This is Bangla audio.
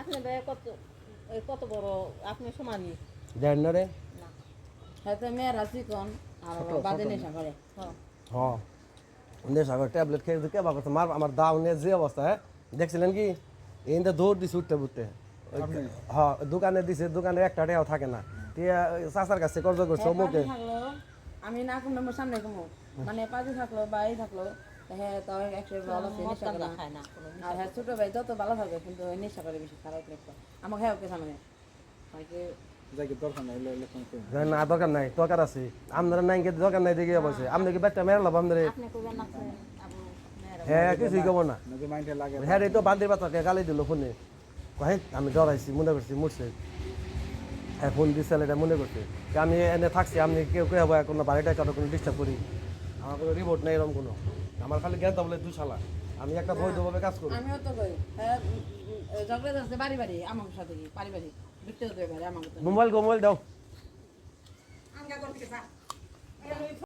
আপনি ভাই কত বড় আপনি সমানই দেন না রে না হ্যাঁ মেয়ের হাসি কোন আর বাদে নেশা করে হ্যাঁ নেশা করে ট্যাবলেট খেয়ে কে বাবা মার আমার দাও নিয়ে যে অবস্থা হ্যাঁ দেখছিলেন কি এইটা দৌড় দিছে উঠতে উঠতে হ্যাঁ দোকানে দিছে দোকানে একটা টাকাও থাকে না চাচার কাছে কর্জ করছে মুখে আমি না কমলে মোর সামনে কমো মানে পাশে থাকলো বা এই থাকলো হ্যাঁ তাও একশো ভালো আছে নেশা করে না খায় না কোনো আর হ্যাঁ ছোট ভাই যত ভালো থাকবে কিন্তু ওই নেশা করে বেশি খারাপ লাগতো আমাকে হ্যাঁ ওকে সামনে না দরকার নাই দরকার আছে আপনারা নাই দরকার নাই দেখে বলছে আপনি কি বাচ্চা মেরে লাভ আপনার আপনি কইবেন না আবু হ্যাঁ কিছুই কব না হ্যাঁ এই তো বান্দির বাচ্চাকে গালি দিল ফোনে কহে আমি ডরাইছি মনে করছি মরছে হ্যাঁ ফোন দিচ্ছে এটা মনে করছে আমি এনে থাকছি আপনি কেউ কেউ হবো কোনো বাড়িটা কারো কোনো ডিস্টার্ব করি আমার কোনো রিপোর্ট নেই এরকম কোনো আমার খালি জ্ঞান বলে দু শালা আমি একটা বৈধভাবে কাজ করি আমিও তো কই হ্যাঁ ঝগড়া যাচ্ছে বাড়ি বাড়ি আমার সাথে কি পারিবারিক বিকতে হতে পারে আমাকে মোবাইল দাও